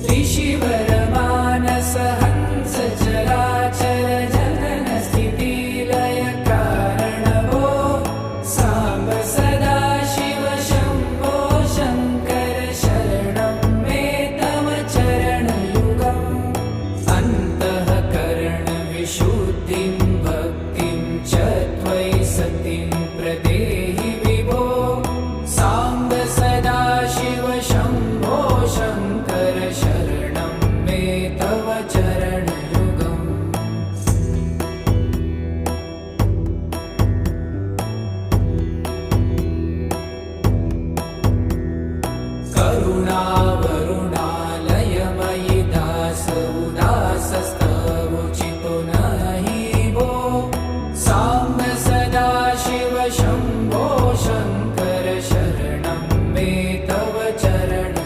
त्रिशिवरमानस हंस चराचर जनन स्थिति लय कारणभो साम्ब सदा शिव शम्भो शङ्कर शरणं मे तव चरणयुगम् अन्तःकरणविशुद्धिं भक्तिं च त्वयि सतिं प्रदेहि विभो साम्ब सदा शिव शम्भो शङ्कर शरणं मे तव चरणयुगम् करुणा